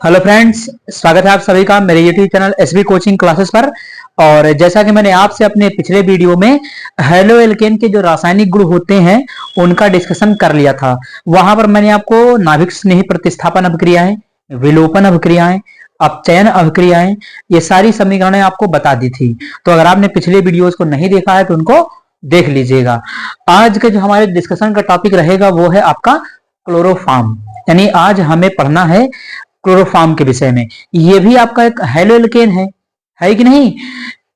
Hello friends, स्वागत है आप सभी का मेरे YouTube channel SB coaching classes पर। और जैसा कि मैंने आपसे अपने पिछले वीडियो में हेलो एल्केन के जो रासायनिक गुण होते हैं उनका डिस्कशन कर लिया था। वहां पर मैंने आपको नाभिक स्नेही प्रतिस्थापन अभिक्रियाएं, विलोपन अभिक्रियाएं, अपचयन अभिक्रियाएं, ये सारी समीकरणें आपको बता दी थी। तो अगर आपने पिछले वीडियोस को नहीं देखा है तो उनको देख लीजिएगा। आज के जो हमारे डिस्कशन का टॉपिक रहेगा वो है आपका क्लोरोफॉर्म, यानी आज हमें पढ़ना है क्लोरोफॉर्म के विषय में। ये भी आपका एक हेलो एल्केन है कि नहीं?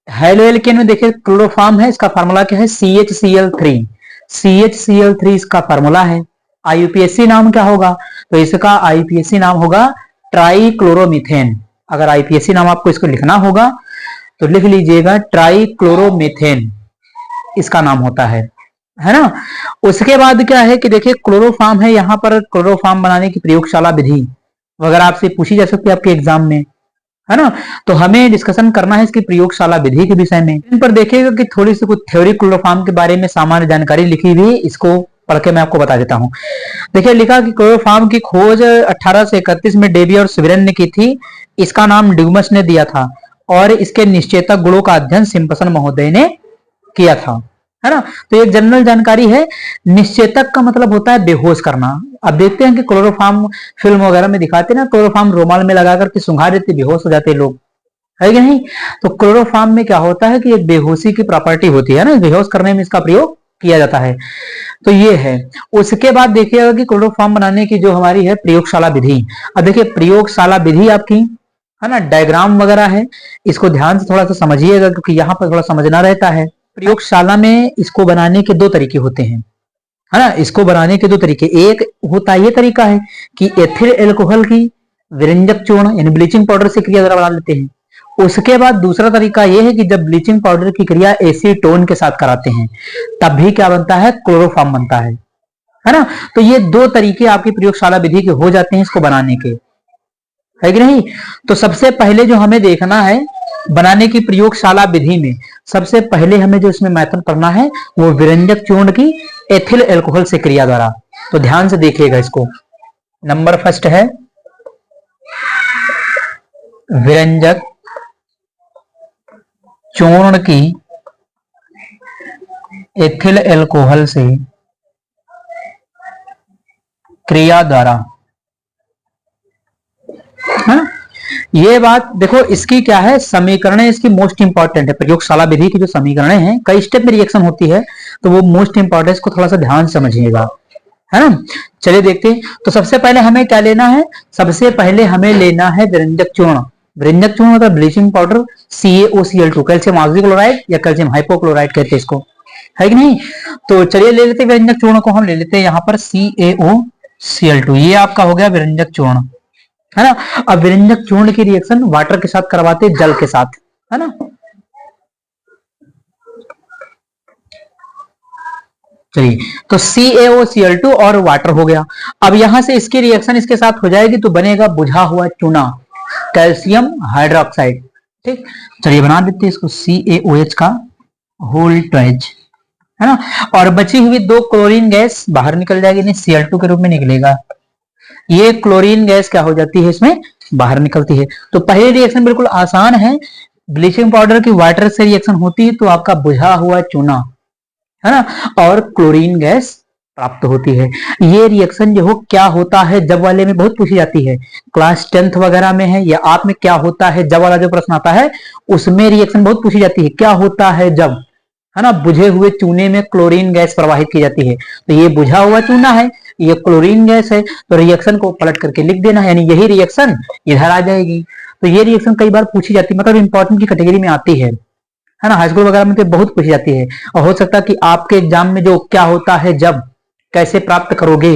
हेलो एल्केन में देखिए क्लोरोफॉर्म है, इसका फार्मूला क्या है? CHCl3। CHCl3 इसका फार्मूला है। आईयूपीएसी नाम क्या होगा? तो इसका आईयूपीएसी नाम होगा ट्राइक्लोरोमीथेन। अगर आईयूपीएसी नाम आपको इसको लिखना होगा तो लिख लीजिएगा ट्राइक्लोरोमीथेन, इसका नाम होता है ना। उसके बाद क्या है कि देखिए क्लोरोफॉर्म है, यहां पर क्लोरोफॉर्म बनाने की प्रयोगशाला विधि वगैरह आपसे पूछी जा सकती है आपके एग्जाम में, है ना। तो हमें डिस्कशन करना है इसकी प्रयोगशाला विधि के विषय में। इन पर देखिएगा कि थोड़ी सी कुछ थ्योरी क्लोरोफॉर्म के बारे में सामान्य जानकारी लिखी हुई, इसको पढ़ के मैं आपको बता देता हूं। देखिए लिखा कि क्लोरोफॉर्म की खोज 1831 में डेवी और स्वीरेन ने की थी। इसका नाम ड्यूमस ने दिया था और इसके निश्चेतक गुणों का अध्ययन सिम्पसन महोदय ने किया था, है ना। तो एक जनरल जानकारी है, निश्चेतक का मतलब होता है बेहोश करना। अब देखते हैं कि क्लोरोफॉर्म फिल्म वगैरह में दिखाते हैं ना, क्लोरोफॉर्म रुमाल में लगा करके सुंघा देते, बेहोश हो जाते लोग, है कि नहीं। तो क्लोरोफॉर्म में क्या होता है कि एक बेहोशी की प्रॉपर्टी होती है ना, बेहोश करने में इसका प्रयोग किया जाता है। तो ये है। उसके बाद देखिएगा कि क्लोरोफॉर्म बनाने की जो हमारी है प्रयोगशाला विधि। अब देखिए प्रयोगशाला विधि आपकी, है ना, डायग्राम वगैरह है, इसको ध्यान से थोड़ा सा समझिएगा क्योंकि यहाँ पर थोड़ा समझना रहता है। प्रयोगशाला में इसको बनाने के दो तरीके होते हैं, है ना। इसको बनाने के दो तरीके, एक होता है ये तरीका है कि एथिल एल्कोहल की विरंजक चूर्ण यानी ब्लीचिंग पाउडर से क्रिया द्वारा बना लेते हैं। उसके बाद दूसरा तरीका यह है कि जब ब्लीचिंग पाउडर की क्रिया एसीटोन के साथ कराते हैं तब भी क्या बनता है? क्लोरोफॉर्म बनता है ना। तो ये दो तरीके आपकी प्रयोगशाला विधि के हो जाते हैं इसको बनाने के, है कि नहीं। तो सबसे पहले जो हमें देखना है बनाने की प्रयोगशाला विधि में, सबसे पहले हमें जो इसमें मेथड पढ़ना है वो विरंजक चूर्ण की एथिल एल्कोहल से क्रिया द्वारा। तो ध्यान से देखिएगा इसको। नंबर फर्स्ट है विरंजक चूर्ण की एथिल एल्कोहल से क्रिया द्वारा, है ना। ये बात देखो, इसकी क्या है, समीकरणें इसकी मोस्ट इंपॉर्टेंट है। प्रयोगशाला विधि की जो समीकरणें हैं, कई स्टेप में रिएक्शन होती है तो वो मोस्ट इंपॉर्टेंट, इसको थोड़ा सा ध्यान से समझिएगा, है ना। चलिए देखते हैं। तो सबसे पहले हमें क्या लेना है? सबसे पहले हमें लेना है विरंजक चूर्ण। विरंजक चूर्ण मतलब bleaching powder CaOCl2, calcium oxychloride या कैल्शियम हाइपोक्लोराइड कहते हैं इसको, है कि नहीं। तो चलिए ले लेते हैं विरंजक चूर्ण को, हम ले लेते हैं यहाँ पर CaOCl2। ये आपका हो गया विरंजक चूर्ण, है ना। अब विरंजक चूर्ण की रिएक्शन वाटर के साथ करवाते, जल के साथ, है ना। चलिए, तो CaOCl2 और वाटर हो गया। अब यहां से इसकी रिएक्शन इसके साथ हो जाएगी तो बनेगा बुझा हुआ चूना, कैल्शियम हाइड्रोक्साइड। ठीक, चलिए बना देते हैं इसको CaOH का होल ट्वाइज, है ना। और बची हुई दो क्लोरीन गैस बाहर निकल जाएगी, नहीं Cl2 के रूप में निकलेगा। ये क्लोरीन गैस क्या हो जाती है, इसमें बाहर निकलती है। तो पहली रिएक्शन बिल्कुल आसान है, ब्लीचिंग पाउडर की वाटर से रिएक्शन होती है तो आपका बुझा हुआ चूना, है ना, और क्लोरीन गैस प्राप्त होती है। ये रिएक्शन जो हो क्या होता है जब वाले में बहुत पूछी जाती है, क्लास 10th वगैरह में है, या आप में क्या होता है जब वाला जो प्रश्न आता है उसमें रिएक्शन बहुत पूछी जाती है, क्या होता है जब, है ना, बुझे हुए चूने में क्लोरीन गैस प्रवाहित की जाती है। तो ये बुझा हुआ चूना है, ये क्लोरीन गैस है, तो रिएक्शन को पलट करके लिख देना, यानी यही रिएक्शन इधर आ जाएगी। तो ये रिएक्शन कई बार पूछी जाती है, मतलब इंपॉर्टेंट की कैटेगरी में आती है ना। हाई स्कूल वगैरह में तो बहुत पूछी जाती है, और हो सकता है कि आपके एग्जाम में जो क्या होता है जब कैसे प्राप्त करोगे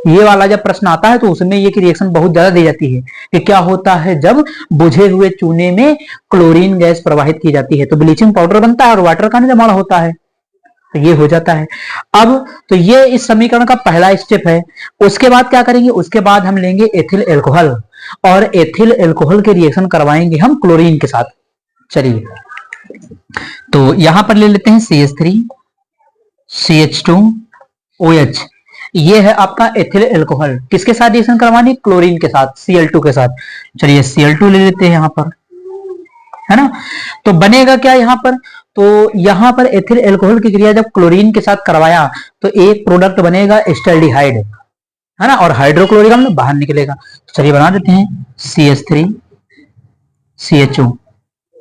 ये वाला जब प्रश्न आता है तो उसमें ये की रिएक्शन बहुत ज्यादा दी जाती है कि क्या होता है जब बुझे हुए चूने में क्लोरीन गैस प्रवाहित की जाती है। तो ब्लीचिंग पाउडर बनता है और वाटर का निर्माण होता है, तो ये हो जाता है। अब तो ये इस समीकरण का पहला स्टेप है। उसके बाद क्या करेंगे? उसके बाद हम लेंगे एथिल एल्कोहल, और एथिल एल्कोहल के रिएक्शन करवाएंगे हम क्लोरीन के साथ। चलिए, तो यहां पर ले लेते हैं CH3 CH2 OH। ये है आपका एथिल एल्कोहल, किसके साथ रिएक्शन करवानी, क्लोरीन के साथ, Cl2 के साथ। चलिए Cl2 ले लेते हैं यहाँ पर, है ना। तो बनेगा क्या यहाँ पर, तो यहाँ पर एथिल एल्कोहल की क्रिया जब क्लोरीन के साथ करवाया तो एक प्रोडक्ट बनेगा एस्टल्डिहाइड, है ना, और हाइड्रोक्लोरिक अम्ल बाहर निकलेगा। चलिए बना देते हैं CH3 CHO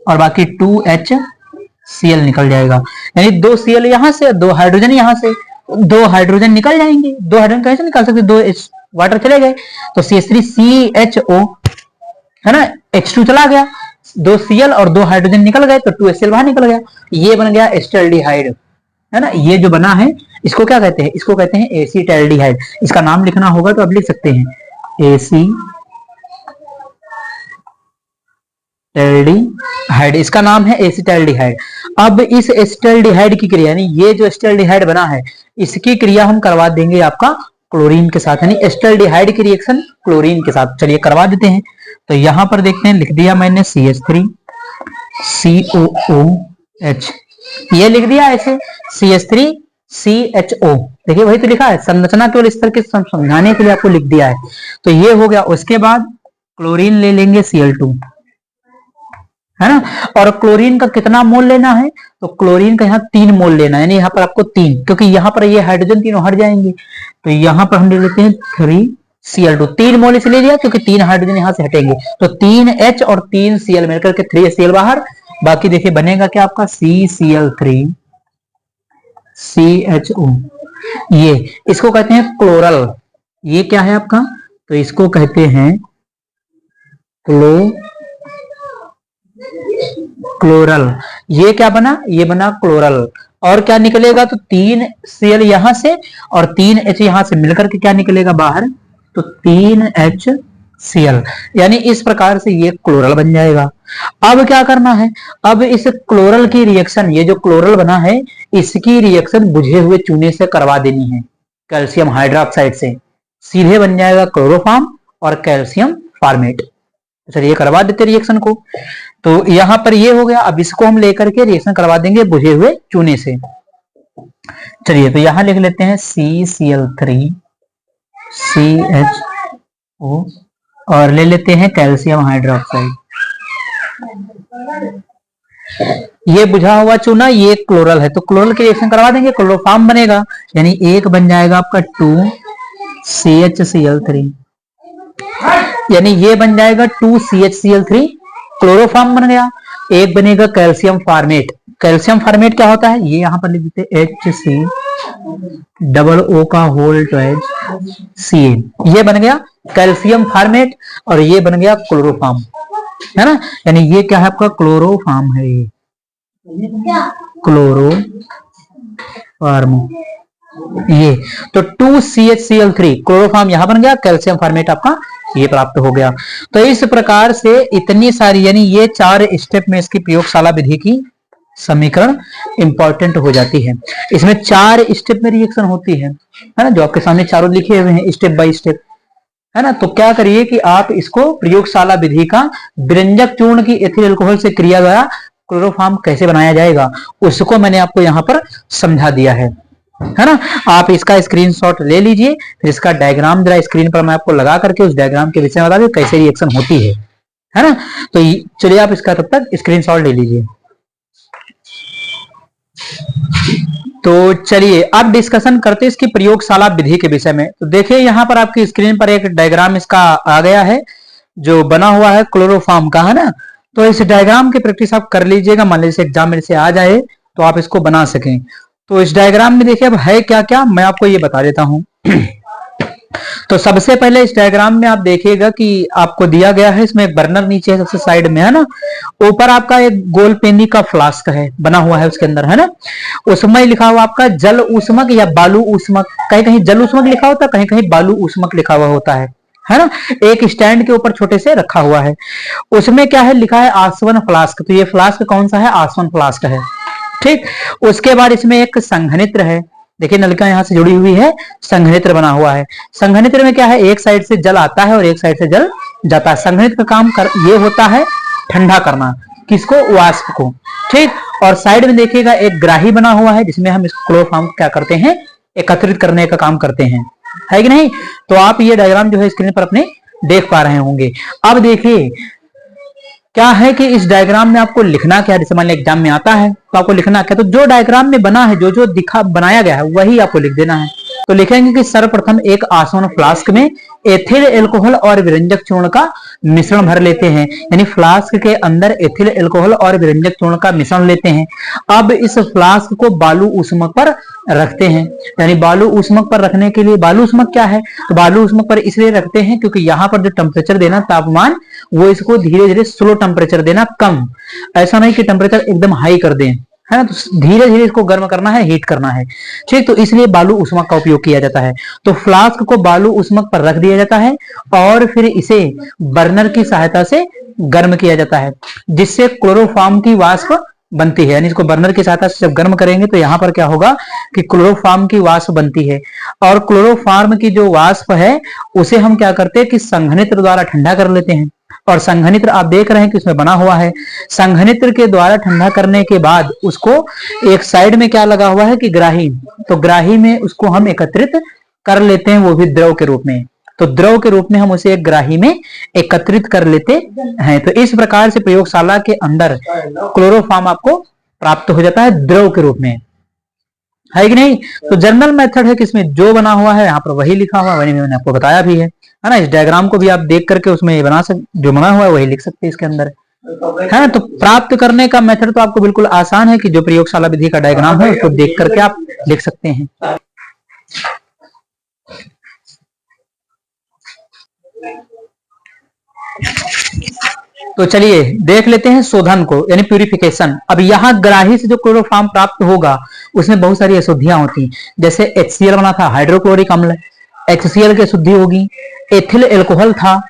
और बाकी 2HCl निकल जाएगा, यानी 2 Cl यहां से, 2 हाइड्रोजन यहां से, 2 हाइड्रोजन निकल जाएंगे। 2 हाइड्रोजन कैसे निकाल सकते, 2 वाटर चले गए तो CH3CHO, है ना, H2 चला गया, 2 Cl और 2 हाइड्रोजन निकल गए तो 2HCl बाहर निकल गया, ये बन गया एस्टल्डिहाइड, है ना। ये जो बना है इसको क्या कहते हैं, इसको कहते हैं एसीटैल्डिहाइड। इसका नाम लिखना होगा तो आप लिख सकते हैं एसीटैल्डिहाइड, इसका नाम है एसीटैल्डिहाइड। अब इस एसीटैल्डिहाइड की क्रिया, यानी ये जो एसीटैल्डिहाइड बना है इसकी क्रिया हम करवा देंगे आपका क्लोरीन के साथ, यानी एसीटैल्डिहाइड की रिएक्शन क्लोरीन के साथ। चलिए करवा देते हैं। तो यहां पर देखते हैं, लिख दिया मैंने CH3 COOH, ये लिख दिया ऐसे CH3 CHO, देखिए वही तो लिखा है, संरचना केवल इस तरह के समझाने के लिए आपको लिख दिया है। तो ये हो गया। उसके बाद क्लोरीन ले लेंगे Cl2, है ना, और क्लोरीन का कितना मोल लेना है, तो क्लोरीन का यहाँ 3 मोल लेना है, यानी यहाँ पर आपको 3, क्योंकि यहाँ पर ये हाइड्रोजन तीनों हट जाएंगे तो यहाँ पर हम ले लेते हैं 3Cl2। 3 मोल इसलिए लिया क्योंकि 3 हाइड्रोजन यहाँ से हटेंगे, तो 3H और 3Cl मिलकर के 3HCl बाहर, बाकी देखिए बनेगा क्या आपका CCl3 CHO। ये इसको कहते हैं क्लोरल, ये क्या है आपका, तो इसको कहते हैं क्लोरल। ये क्या बना, ये बना क्लोरल। और क्या निकलेगा, तो 3Cl यहां से और 3H यहां से मिलकर के क्या निकलेगा बाहर, तो 3HCl, यानी इस प्रकार से ये क्लोरल बन जाएगा। अब क्या करना है, अब इस क्लोरल की रिएक्शन, ये जो क्लोरल बना है इसकी रिएक्शन बुझे हुए चूने से करवा देनी है, कैल्शियम हाइड्रोक्साइड से, सीधे बन जाएगा क्लोरोफॉर्म और कैल्शियम फार्मेट। चलिए करवा देते रिएक्शन को। तो यहां पर ये हो गया। अब इसको हम लेकर के रिएक्शन करवा देंगे बुझे हुए चूने से। चलिए तो यहां लिख लेते हैं CCl3 CHO और ले लेते हैं कैल्शियम हाइड्रोक्साइड। ये बुझा हुआ चूना, ये क्लोरल है, तो क्लोरल की रिएक्शन करवा देंगे, क्लोरोफॉर्म बनेगा, यानी एक बन जाएगा आपका 2CHCl3, यानी ये बन जाएगा 2CHCl3, क्लोरोफॉर्म बन गया। एक बनेगा कैल्शियम फार्मेट। कैल्शियम फार्मेट क्या होता है, ये यहां पर लिख देते HCOO का होल ट्वाइस CN, ये बन गया कैल्शियम फार्मेट और ये बन गया क्लोरोफॉर्म, है ना, यानी ये क्या है आपका क्लोरोफॉर्म है, ये क्लोरोफॉर्म, ये तो 2CHCl3 क्लोरोफॉर्म यहां बन गया, कैल्शियम फार्मेट आपका ये प्राप्त हो गया। तो इस प्रकार से इतनी सारी, यानी ये 4 स्टेप में इसकी प्रयोगशाला विधि की समीकरण इंपॉर्टेंट हो जाती है। इसमें 4 स्टेप में रिएक्शन होती है ना, जो आपके सामने चारों लिखे हुए हैं स्टेप बाय स्टेप, है ना। तो क्या करिए कि आप इसको प्रयोगशाला विधि का व्यंजक चूर्ण की एथिल अल्कोहल से क्रिया द्वारा क्लोरोफॉर्म कैसे बनाया जाएगा उसको मैंने आपको यहाँ पर समझा दिया है ना। आप इसका स्क्रीनशॉट ले लीजिए, फिर इसका डायग्राम जरा स्क्रीन पर मैं आपको लगा करके उस डायग्राम के विषय में बता दूं कैसे रिएक्शन होती है ना। तो चलिए आप इसका तब तक स्क्रीनशॉट ले लीजिए। तो चलिए अब डिस्कशन करते हैं इसकी प्रयोगशाला विधि के विषय में। तो देखिए यहाँ पर आपकी स्क्रीन पर एक डायग्राम इसका आ गया है जो बना हुआ है क्लोरोफॉर्म का, है ना। तो इस डायग्राम की प्रैक्टिस आप कर लीजिएगा, मान लीजिए एग्जाम में से आ जाए तो आप इसको बना सकें। तो इस डायग्राम में देखिए अब है क्या क्या, मैं आपको ये बता देता हूं। तो सबसे पहले इस डायग्राम में आप देखिएगा कि आपको दिया गया है, इसमें एक बर्नर नीचे है सबसे साइड में, है ना। ऊपर आपका एक गोल पेनी का फ्लास्क है बना हुआ है उसके अंदर, है ना। उसमें लिखा हुआ आपका जल ऊष्मक या बालू ऊष्मक, कहीं कहीं जल ऊष्मक लिखा होता है, कहीं कहीं बालू ऊष्मक लिखा हुआ होता है ना। एक स्टैंड के ऊपर छोटे से रखा हुआ है, उसमें क्या है लिखा है आसवन फ्लास्क। तो ये फ्लास्क कौन सा है, आसवन फ्लास्क है, ठीक। उसके बाद इसमें एक संघनित्र है, देखिए नलिका यहां से जुड़ी हुई है, संघनित्र बना हुआ है। संघनित्र में क्या है, एक साइड से जल आता है और एक साइड से जल जाता है। संघनित्र का काम ये होता है ठंडा करना, किसको, वाष्प को, ठीक। और साइड में देखिएगा एक ग्राही बना हुआ है जिसमें हम इस क्लोरोफॉर्म क्या करते हैं, एकत्रित करने का काम करते हैं, है कि नहीं। तो आप ये डायग्राम जो है स्क्रीन पर अपने देख पा रहे होंगे। अब देखिए क्या है कि इस डायग्राम में आपको लिखना क्या है। जैसे मान लीजिए एग्जाम में आता है तो आपको लिखना क्या, तो जो डायग्राम में बना है, जो जो बनाया गया है वही आपको लिख देना है। तो लिखेंगे कि सर्वप्रथम एक आसवन फ्लास्क में एथिल एल्कोहल और विरंजक चूर्ण का मिश्रण भर लेते हैं, यानी फ्लास्क के अंदर एथिल एल्कोहल और विरंजक चूर्ण का मिश्रण लेते हैं। अब इस फ्लास्क को बालू ऊष्मक पर रखते हैं, यानी बालू ऊष्मक पर रखने के लिए, बालू ऊष्मक क्या है, तो बालू ऊष्मक पर इसलिए रखते हैं क्योंकि यहाँ पर जो टेम्परेचर देना तापमान, वो इसको धीरे धीरे स्लो टेम्परेचर देना, कम, ऐसा नहीं कि टेम्परेचर एकदम हाई कर दें, है ना। तो धीरे धीरे इसको गर्म करना है, हीट करना है, ठीक। तो इसलिए बालू ऊष्मक का उपयोग किया जाता है। तो फ्लास्क को बालू ऊष्मक पर रख दिया जाता है और फिर इसे बर्नर की सहायता से गर्म किया जाता है, जिससे क्लोरोफॉर्म की वाष्प बनती है। यानी इसको बर्नर की सहायता से जब गर्म करेंगे तो यहाँ पर क्या होगा कि क्लोरोफॉर्म की वाष्प बनती है। और क्लोरोफॉर्म की जो वाष्प है उसे हम क्या करते हैं कि संघनित्र द्वारा ठंडा कर लेते हैं। और संघनित्र आप देख रहे हैं कि उसमें बना हुआ है। संघनित्र के द्वारा ठंडा करने के बाद उसको एक साइड में क्या लगा हुआ है कि ग्राही, तो ग्राही में उसको हम एकत्रित कर लेते हैं, वो भी द्रव के रूप में। तो द्रव के रूप में हम उसे एक ग्राही में एकत्रित कर लेते हैं। तो इस प्रकार से प्रयोगशाला के अंदर क्लोरोफॉर्म आपको प्राप्त हो जाता है द्रव के रूप में, है कि नहीं। तो जनरल मेथड है कि इसमें जो बना हुआ है यहाँ पर वही लिखा हुआ, वही मैंने आपको बताया भी है ना। इस डायग्राम को भी आप देख करके उसमें बना सकते, जो बना हुआ है वही लिख सकते हैं इसके अंदर, है ना। तो प्राप्त करने का मेथड तो आपको बिल्कुल आसान है कि जो प्रयोगशाला विधि का डायग्राम है उसको देख करके आप लिख सकते हैं। तो चलिए देख लेते हैं शोधन को, यानी प्यूरिफिकेशन। अब यहाँ ग्राही से जो क्लोरोफॉर्म प्राप्त होगा उसमें बहुत सारी अशुद्धियां होती, जैसे HCl बना था, हाइड्रोक्लोरिक अम्ल, HCl की अशुद्धि होगी। एथिल एल्कोहल था,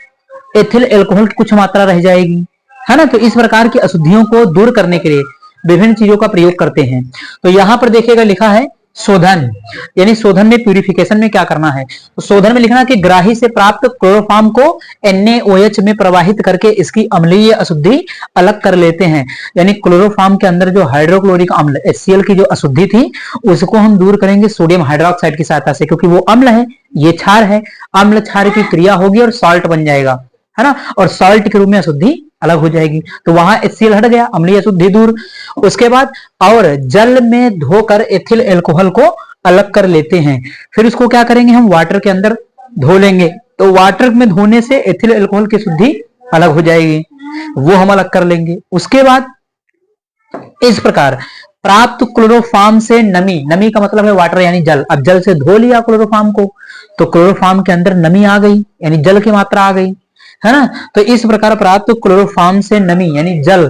एथिल एल्कोहल की कुछ मात्रा रह जाएगी, है ना। तो इस प्रकार की अशुद्धियों को दूर करने के लिए विभिन्न चीजों का प्रयोग करते हैं। तो यहाँ पर देखिएगा लिखा है शोधन, यानी शोधन में प्यूरिफिकेशन में क्या करना है। तो शोधन में लिखना कि ग्राही से प्राप्त क्लोरोफॉर्म को NaOH में प्रवाहित करके इसकी अम्लीय अशुद्धि अलग कर लेते हैं। यानी क्लोरोफॉर्म के अंदर जो हाइड्रोक्लोरिक अम्ल HCl की जो अशुद्धि थी उसको हम दूर करेंगे सोडियम हाइड्रोक्साइड की सहायता से, क्योंकि वो अम्ल है, ये क्षार है। अम्ल क्षार की क्रिया होगी और सॉल्ट बन जाएगा, है ना। और सॉल्ट के रूप में अशुद्धि अलग हो जाएगी। तो वहां HCl हट गया, अम्लीय अशुद्धि दूर। उसके बाद और जल में धोकर एथिल एल्कोहल को अलग कर लेते हैं। फिर उसको क्या करेंगे, हम वाटर के अंदर धो लेंगे। तो वाटर में धोने से एथिल एल्कोहल की शुद्धि अलग हो जाएगी, वो हम अलग कर लेंगे। उसके बाद इस प्रकार प्राप्त क्लोरोफॉर्म से नमी, नमी का मतलब है वाटर यानी जल। अब जल से धो लिया क्लोरोफॉर्म को तो क्लोरोफॉर्म के अंदर नमी आ गई, यानी जल की मात्रा आ गई, है ना। तो इस प्रकार प्राप्त क्लोरोफॉर्म से नमी यानी जल,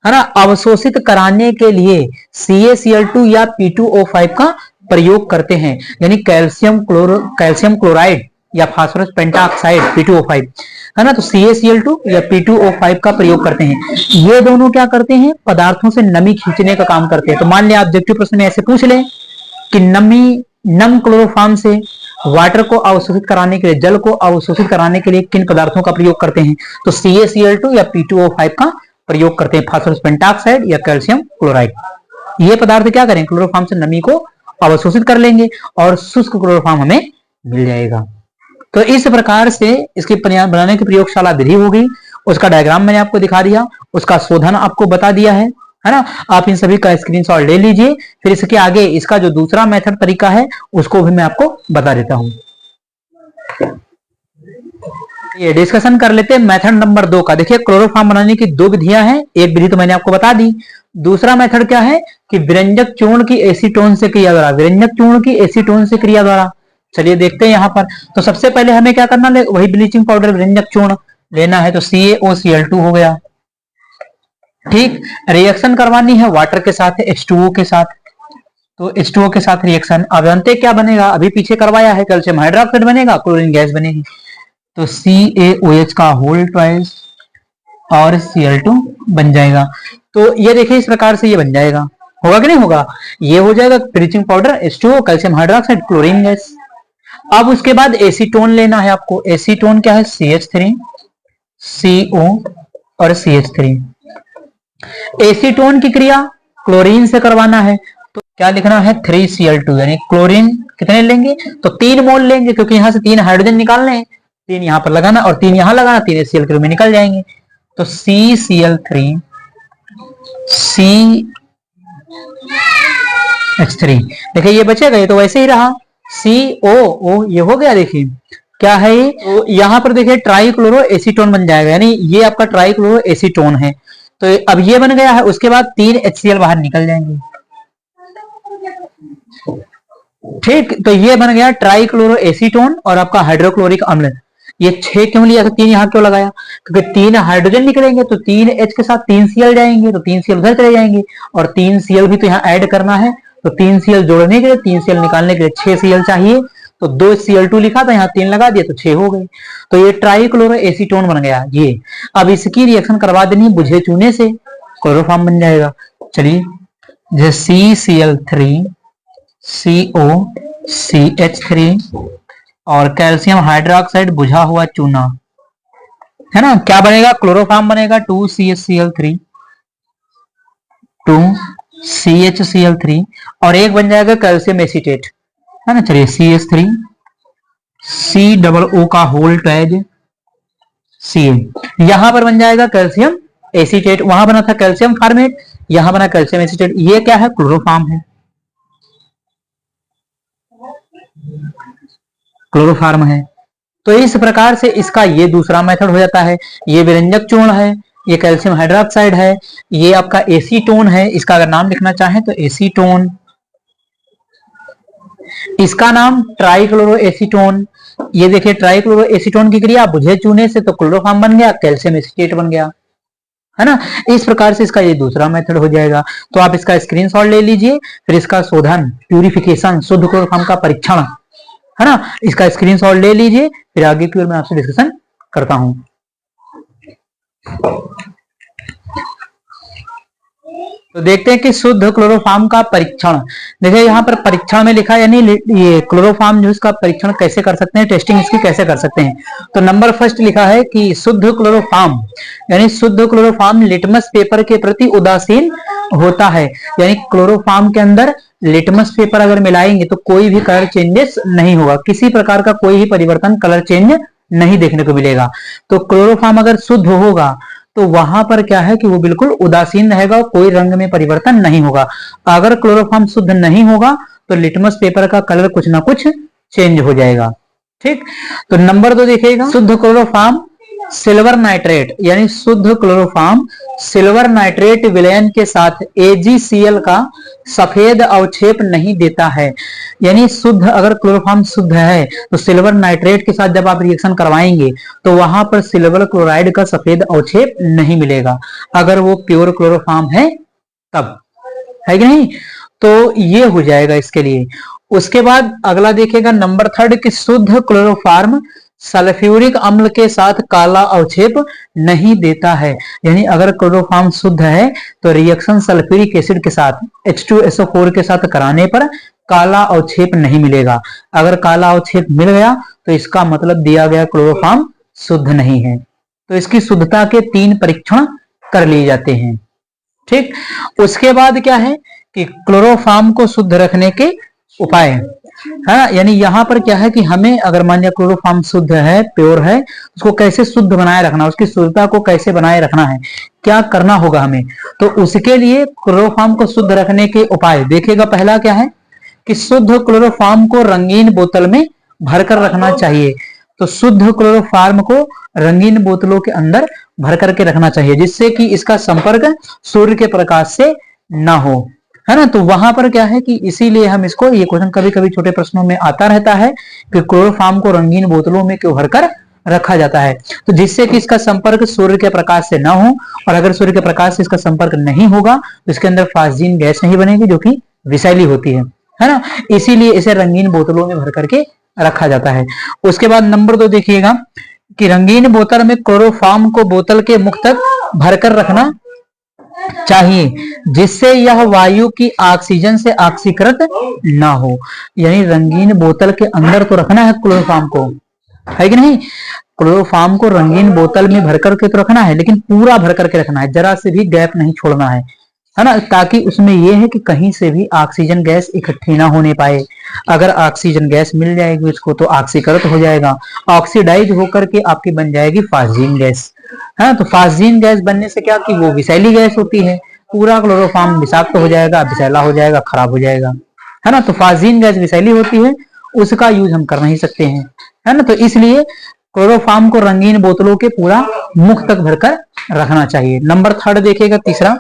है ना, अवशोषित कराने के लिए CaCl2 या P2O5 का प्रयोग करते हैं, यानी कैल्शियम क्लोराइड या फास्फोरस पेंटाऑक्साइड P2O5, है ना। तो CaCl2 या P2O5 का प्रयोग करते हैं। ये दोनों क्या करते हैं, पदार्थों से नमी खींचने का काम करते हैं। तो मान लिया ऑब्जेक्टिव प्रश्न में ऐसे पूछ ले कि नम क्लोरोफॉर्म से वाटर को अवशोषित कराने के लिए, जल को अवशोषित कराने के लिए किन पदार्थों का प्रयोग करते हैं, तो CaCl2 या P2O5 का प्रयोग करते हैं, फास्फोरस पेंटाऑक्साइड या कैल्शियम क्लोराइड। ये पदार्थ क्या करें, क्लोरोफॉर्म से नमी को अवशोषित कर लेंगे और शुष्क क्लोरोफॉर्म हमें मिल जाएगा। तो इस प्रकार से इसकी बनाने की प्रयोगशाला विधि होगी। उसका डायग्राम मैंने आपको दिखा दिया, उसका शोधन आपको बता दिया है ना। आप इन सभी का स्क्रीनशॉट ले लीजिए। फिर इसके आगे इसका जो दूसरा मेथड तरीका है उसको भी मैं आपको बता देता हूं। ये डिस्कशन कर लेते हैं मेथड नंबर 2 का। देखिए क्लोरोफॉर्म बनाने की दो विधियां हैं, एक विधि तो मैंने आपको बता दी, दूसरा मेथड क्या है कि विरंजक चूर्ण की एसीटोन से क्रिया द्वारा, विरंजक चूर्ण की एसीटोन से क्रिया द्वारा। चलिए देखते हैं यहाँ पर। तो सबसे पहले हमें क्या करना है, वही ब्लीचिंग पाउडर विरंजक चूर्ण लेना है। तो CaOCl2 हो गया, ठीक। रिएक्शन करवानी है वाटर के साथ, H2O के साथ। तो H2O के साथ रिएक्शन, अब जानते क्या बनेगा, अभी पीछे करवाया है, कैल्शियम हाइड्रोक्साइड बनेगा, क्लोरीन गैस बनेगी। तो CaOH का होल ट्वाइस और Cl2 बन जाएगा। तो ये देखिए इस प्रकार से ये बन जाएगा, होगा कि नहीं होगा, ये हो जाएगा bleaching powder, H2O, calcium hydroxide, chlorine gas. अब उसके बाद एसीटोन लेना है आपको। एसीटोन क्या है, CH3, CO और CH3। एसीटोन की क्रिया क्लोरीन से करवाना है तो क्या लिखना है, 3Cl2, यानी क्लोरीन कितने लेंगे? तो 3 मोल लेंगे, क्योंकि यहां से 3 हाइड्रोजन निकालने हैं, 3 यहां पर लगाना और 3 यहां लगाना, 3 HCl में निकल जाएंगे। तो CCl3 CH3, देखिए ये बचेगा, ये तो वैसे ही रहा, COO ये हो गया। देखिए क्या है ये, तो यहां पर देखिए ट्राइक्लोरो एसीटोन बन जाएगा, यानी ये आपका ट्राइक्लोरो एसीटोन है। तो अब ये बन गया है, उसके बाद 3 HCl बाहर निकल जाएंगे। ठीक, तो ये बन गया ट्राइक्लोरो एसीटोन और आपका हाइड्रोक्लोरिक अम्ल। ये 6 क्यों लिया, 3 यहां क्यों लगाया? क्योंकि 3 हाइड्रोजन निकलेंगे तो 3 H के साथ 3 Cl जाएंगे, तो 3 Cl उधर चले जाएंगे और 3 Cl भी तो यहाँ ऐड करना है। तो 3 Cl जोड़ने के लिए, 3 Cl निकालने के लिए 6 Cl चाहिए, तो 2 Cl2 लिखा था, यहाँ 3 लगा दिया तो 6 हो गए। तो ये ट्राइक्लोरो एसीटोन बन गया ये। अब इसकी रिएक्शन करवा देनी बुझे चूने से, क्लोरोफॉर्म बन जाएगा। चलिए, जैसे CCl3 COCH3 और कैल्शियम हाइड्रोक्साइड बुझा हुआ चूना, है ना, क्या बनेगा? क्लोरोफॉर्म बनेगा 2CHCl3 2CHCl3 और एक बन जाएगा कैल्शियम एसीटेट, है ना। चलिए CH3 COO का होल टैग Ca, यहां पर बन जाएगा कैल्शियम एसीटेट, वहां बना था कैल्शियम फार्मेट, यहां बना कैल्शियम एसीटेट। ये क्या है? क्लोरोफॉर्म है, क्लोरोफॉर्म है। तो इस प्रकार से इसका ये दूसरा मेथड हो जाता है। ये विरंजक चूर्ण है, ये कैल्शियम हाइड्रोक्साइड है, ये आपका एसीटोन है, इसका अगर नाम लिखना चाहें तो एसीटोन, इसका नाम ट्राइक्लोरो एसीटोन। ये देखिए ट्राइक्लोरो एसीटोन की क्रिया बुझे चूने से, तो क्लोरोफॉर्म बन गया, कैल्शियम एसीटेट बन गया, है ना। इस प्रकार से इसका ये दूसरा मेथड हो जाएगा। तो आप इसका स्क्रीनशॉट ले लीजिए, फिर इसका शोधन, प्यूरिफिकेशन, शुद्ध क्लोरोफॉर्म का परीक्षण, है ना, इसका स्क्रीनशॉट ले लीजिए, फिर आगे की ओर मैं आपसे डिस्कशन करता हूं। तो देखते हैं कि शुद्ध क्लोरोफॉर्म का परीक्षण। देखिए यहाँ पर परीक्षण में लिखा है, यानी ये क्लोरोफॉर्म जो इसका परीक्षण कैसे कर सकते हैं, टेस्टिंग इसकी कैसे कर सकते हैं। तो नंबर फर्स्ट लिखा है कि शुद्ध क्लोरोफॉर्म, यानी शुद्ध क्लोरोफॉर्म लिटमस पेपर के प्रति उदासीन होता है, यानी क्लोरोफॉर्म के अंदर लिटमस पेपर अगर मिलाएंगे तो कोई भी कलर चेंजेस नहीं होगा, किसी प्रकार का कोई भी परिवर्तन, कलर चेंज नहीं देखने को मिलेगा। तो क्लोरोफॉर्म अगर शुद्ध होगा तो वहां पर क्या है कि वो बिल्कुल उदासीन रहेगा, कोई रंग में परिवर्तन नहीं होगा। अगर क्लोरोफॉर्म शुद्ध नहीं होगा तो लिटमस पेपर का कलर कुछ ना कुछ चेंज हो जाएगा। ठीक, तो नंबर 2 देखिएगा, शुद्ध क्लोरोफॉर्म सिल्वर नाइट्रेट, यानी शुद्ध क्लोरोफॉर्म सिल्वर नाइट्रेट विलयन के साथ AgCl का सफेद अवक्षेप नहीं देता है। यानी शुद्ध, अगर क्लोरोफॉर्म शुद्ध है तो सिल्वर नाइट्रेट के साथ जब आप रिएक्शन करवाएंगे तो वहां पर सिल्वर क्लोराइड का सफेद अवक्षेप नहीं मिलेगा, अगर वो प्योर क्लोरोफॉर्म है तब, है कि नहीं। तो ये हो जाएगा इसके लिए। उसके बाद अगला देखिएगा नंबर 3 कि शुद्ध क्लोरोफॉर्म सल्फ्यूरिक अम्ल के साथ काला अवक्षेप नहीं देता है। यानी अगर क्लोरोफॉर्म शुद्ध है तो रिएक्शन सल्फ्यूरिक एसिड के साथ H2SO4 के साथ कराने पर काला अवक्षेप नहीं मिलेगा। अगर काला अवक्षेप मिल गया तो इसका मतलब दिया गया क्लोरोफॉर्म शुद्ध नहीं है। तो इसकी शुद्धता के 3 परीक्षण कर लिए जाते हैं। ठीक, उसके बाद क्या है कि क्लोरोफॉर्म को शुद्ध रखने के उपाय है। यानी यहाँ पर क्या है कि हमें अगर मान लिया क्लोरोफॉर्म शुद्ध है, प्योर है, उसको कैसे शुद्ध बनाए रखना, उसकी शुद्धता को कैसे बनाए रखना है, क्या करना होगा हमें। तो उसके लिए क्लोरोफॉर्म को शुद्ध रखने के उपाय देखिएगा। पहला क्या है कि शुद्ध क्लोरोफॉर्म को रंगीन बोतल में भरकर रखना चाहिए। तो शुद्ध क्लोरोफॉर्म को रंगीन बोतलों के अंदर भर करके रखना चाहिए, जिससे कि इसका संपर्क सूर्य के प्रकाश से ना हो, है ना। तो वहां पर क्या है कि इसीलिए हम इसको, ये क्वेश्चन कभी कभी छोटे प्रश्नों में आता रहता है कि क्लोरोफॉर्म को रंगीन बोतलों में क्यों भरकर रखा जाता है। तो जिससे कि इसका संपर्क सूर्य के प्रकाश से ना हो, और अगर सूर्य के प्रकाश से इसका संपर्क नहीं होगा तो इसके अंदर फास्जीन गैस नहीं बनेगी जो कि विषैली होती है ना। इसीलिए इसे रंगीन बोतलों में भर करके रखा जाता है। उसके बाद नंबर 2 देखिएगा कि रंगीन बोतल में क्लोरोफॉर्म को बोतल के मुख तक भरकर रखना चाहिए, जिससे यह वायु की ऑक्सीजन से ऑक्सीकृत ना हो। यानी रंगीन बोतल के अंदर तो रखना है क्लोरोफॉर्म को, है कि नहीं। क्लोरोफॉर्म को रंगीन बोतल में भर करके तो रखना है, लेकिन पूरा भर करके रखना है, जरा से भी गैप नहीं छोड़ना है। है ना, ताकि उसमें यह है कि कहीं से भी ऑक्सीजन गैस इकट्ठी ना होने पाए। अगर ऑक्सीजन गैस मिल जाएगी उसको तो ऑक्सीकृत हो जाएगा, ऑक्सीडाइज होकर के आपकी बन जाएगी फास्जीन गैस। है तो फास्जीन गैस बनने से क्या कि वो विषैली गैस होती है, पूरा क्लोरोफॉर्म विषाक्त हो जाएगा, विषैला हो जाएगा, खराब हो जाएगा। है ना, तो फास्जीन गैस विषैली होती है, उसका यूज हम कर नहीं सकते हैं। है ना, तो इसलिए क्लोरोफॉर्म को रंगीन बोतलों के पूरा मुख तक भरकर रखना चाहिए। नंबर थर्ड देखिएगा, तीसरा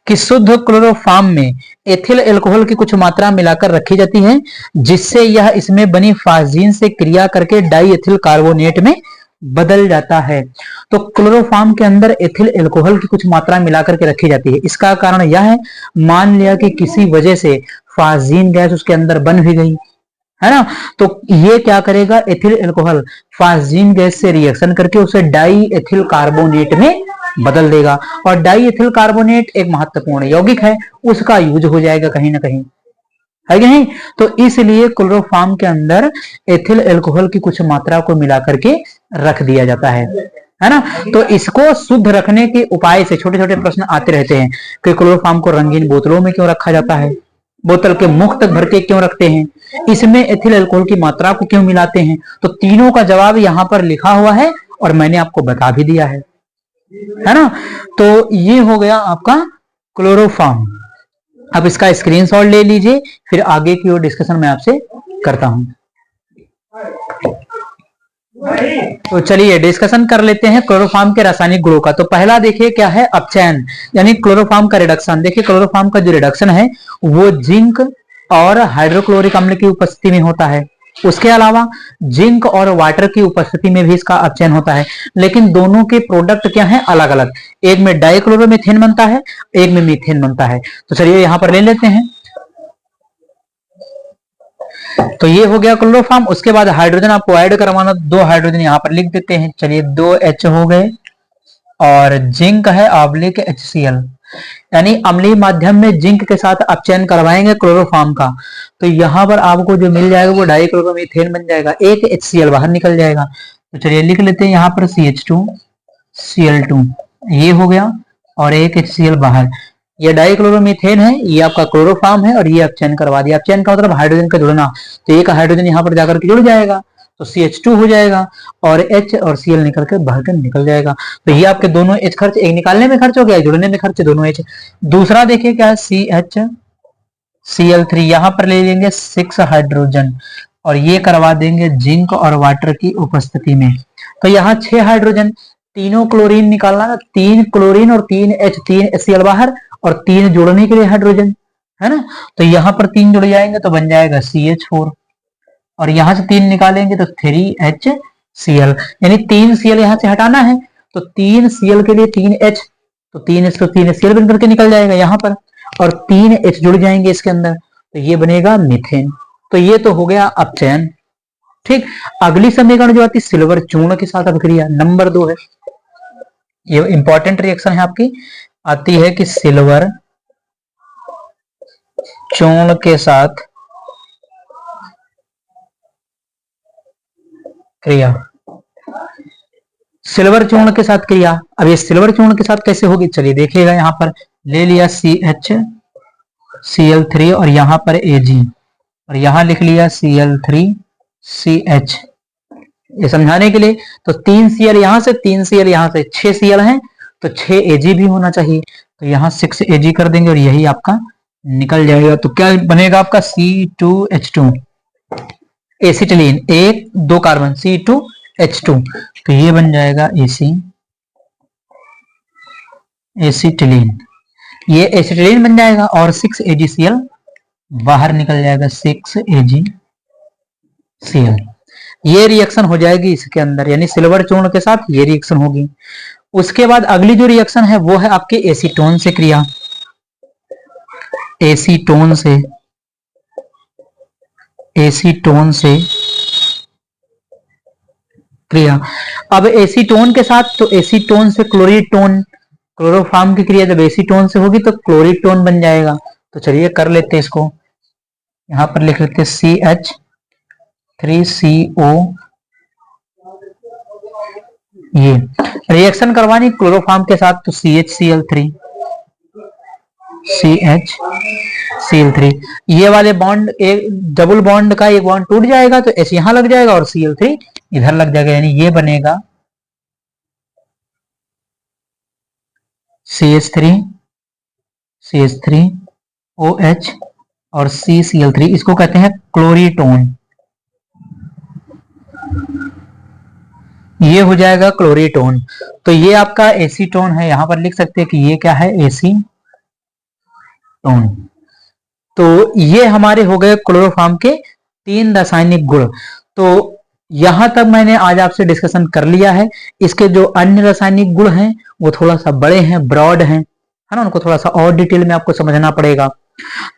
कि शुद्ध क्लोरोफॉर्म में एथिल अल्कोहल की कुछ मात्रा मिलाकर रखी जाती है, जिससे यह इसमें बनी फास्जीन से क्रिया करके डाई एथिल कार्बोनेट में बदल जाता है। तो क्लोरोफॉर्म के अंदर एथिल अल्कोहल की कुछ मात्रा मिलाकर के रखी जाती है। इसका कारण यह है, मान लिया कि किसी वजह से फास्जीन गैस उसके अंदर बन भी गई, है ना, तो ये क्या करेगा, एथिल अल्कोहल फास्जीन गैस से रिएक्शन करके उसे डाई एथिल कार्बोनेट में बदल देगा। और डाई एथिल कार्बोनेट एक महत्वपूर्ण यौगिक है, उसका यूज हो जाएगा कहीं ना कहीं, है कि नहीं। तो इसलिए क्लोरोफॉर्म के अंदर एथिल अल्कोहल की कुछ मात्रा को मिलाकर के रख दिया जाता है ना। तो इसको शुद्ध रखने के उपाय से छोटे छोटे प्रश्न आते रहते हैं कि क्लोरोफॉर्म को रंगीन बोतलों में क्यों रखा जाता है, बोतल के मुख तक भर के क्यों रखते हैं, इसमें एथिल अल्कोहल की मात्रा को क्यों मिलाते हैं। तो तीनों का जवाब यहां पर लिखा हुआ है और मैंने आपको बता भी दिया है ना। तो ये हो गया आपका क्लोरोफॉर्म। अब इसका स्क्रीनशॉट ले लीजिए, फिर आगे की ओर डिस्कशन मैं आपसे करता हूं। तो चलिए डिस्कशन कर लेते हैं क्लोरोफॉर्म के रासायनिक गुणों का। तो पहला देखिए क्या है, अपचयन, यानी क्लोरोफॉर्म का रिडक्शन। देखिए क्लोरोफॉर्म का जो रिडक्शन है वो जिंक और हाइड्रोक्लोरिक अम्ल की उपस्थिति में होता है। उसके अलावा जिंक और वाटर की उपस्थिति में भी इसका अपचयन होता है, लेकिन दोनों के प्रोडक्ट क्या है, अलग अलग। एक में डाइक्लोरोमीथेन बनता है, एक में मीथेन बनता है। तो चलिए यहां पर ले लेते हैं। तो ये हो गया क्लोरोफॉर्म। उसके बाद हाइड्रोजन आपको ऐड करवाना, 2 हाइड्रोजन यहां पर लिख देते हैं। चलिए 2 H हो गए, और जिंक है ऑब्लिक HCl, यानी अम्लीय माध्यम में जिंक के साथ अपचयन करवाएंगे क्लोरोफॉर्म का, तो यहां पर आपको जो मिल जाएगा वो डाइक्लोरोमीथेन बन जाएगा, एक HCl बाहर निकल जाएगा। तो चलिए लिख लेते हैं यहाँ पर CH2 Cl2, ये हो गया, और एक HCl बाहर। ये डाइक्लोरोमीथेन है, ये आपका क्लोरोफॉर्म है, और ये अपचयन करवा दिया। अपचयन का मतलब हाइड्रोजन का जुड़ना, तो एक हाइड्रोजन यहाँ पर जाकर के जुड़ जाएगा तो CH2 हो जाएगा, और H और Cl निकल कर बाहर कर निकल जाएगा। तो ये आपके दोनों H खर्च, एक निकालने में खर्च हो गया, जुड़ने में खर्च, दोनों H। दूसरा देखिए क्या है, CHCl3, यहां पर ले लेंगे 6 हाइड्रोजन, और ये करवा देंगे जिंक और वाटर की उपस्थिति में। तो यहाँ 6 हाइड्रोजन, तीनों क्लोरीन निकालना ना, 3 क्लोरीन और 3 H, 3 HCl बाहर, और 3 जोड़ने के लिए हाइड्रोजन, है ना। तो यहाँ पर 3 जुड़ जाएंगे तो बन जाएगा CH4, और यहां से 3 निकालेंगे तो 3HCl, यानी 3 Cl यहां से हटाना है, तो 3 Cl के लिए 3H, तो 3H तो 3 Cl बनकर के निकल जाएगा यहाँ पर, और 3 H जुड़ जाएंगे इसके अंदर, तो ये बनेगा मीथेन। तो ये तो हो गया अपचयन। ठीक, अगली समीकरण जो आती सिल्वर चूर्ण के साथ अभिक्रिया, नंबर 2 है, ये इंपॉर्टेंट रिएक्शन है आपकी, आती है कि सिल्वर चूर्ण के साथ क्रिया, सिल्वर चूर्ण के साथ क्रिया। अब ये सिल्वर चूर्ण के साथ कैसे होगी, चलिए देखिएगा। यहां पर ले लिया CHCl3 और यहां पर Ag, और यहां लिख लिया Cl3CH, ये समझाने के लिए। तो 3 Cl यहां से, 3 Cl यहां से, 6 Cl है, तो 6 Ag भी होना चाहिए, तो यहां 6 Ag कर देंगे और यही आपका निकल जाएगा। तो क्या बनेगा आपका C2H2, एसिटिलीन, 1 2 कार्बन, C2H2, तो ये बन जाएगा एसिटिलीन, ये एसिटिलीन बन जाएगा, और 6 AgCl बाहर निकल जाएगा, 6 AgCl। ये रिएक्शन हो जाएगी इसके अंदर, यानी सिल्वर चूर्ण के साथ ये रिएक्शन होगी। उसके बाद अगली जो रिएक्शन है वो है आपके एसीटोन से क्रिया, एसीटोन से क्रिया। अब एसीटोन के साथ, तो एसीटोन से क्लोरीटोन, क्लोरोफॉर्म की क्रिया जब एसीटोन से होगी तो क्लोरीटोन बन जाएगा। तो चलिए कर लेते हैं इसको, यहां पर लिख लेते हैं CH3CO, ये रिएक्शन करवानी क्लोरोफॉर्म के साथ, तो CHCl3, CH ये वाले बॉन्ड, एक डबल बॉन्ड का एक बॉन्ड टूट जाएगा तो H यहां लग जाएगा और Cl3 इधर लग जाएगा, यानी ये बनेगा CH3 OH और CCl3, इसको कहते हैं क्लोरीटोन। ये हो जाएगा क्लोरीटोन। तो ये आपका एसीटोन है, यहां पर लिख सकते हैं कि ये क्या है, एसीटोन। तो ये हमारे हो गए क्लोरोफॉर्म के 3 रासायनिक गुण। तो यहां तक मैंने आज आपसे डिस्कशन कर लिया है। इसके जो अन्य रासायनिक गुण हैं वो थोड़ा सा बड़े हैं, ब्रॉड हैं, है ना, उनको थोड़ा सा और डिटेल में आपको समझना पड़ेगा।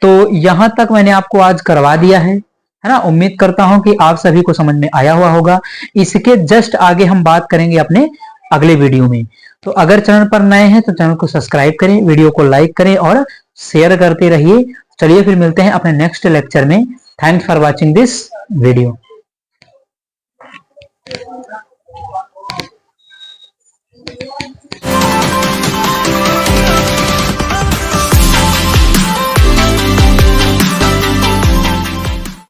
तो यहां तक मैंने आपको आज करवा दिया है ना। उम्मीद करता हूं कि आप सभी को समझ में आया हुआ होगा। इसके जस्ट आगे हम बात करेंगे अपने अगले वीडियो में। तो अगर चैनल पर नए हैं तो चैनल को सब्सक्राइब करें, वीडियो को लाइक करें और शेयर करते रहिए। चलिए फिर मिलते हैं अपने नेक्स्ट लेक्चर में। Thanks for watching this video.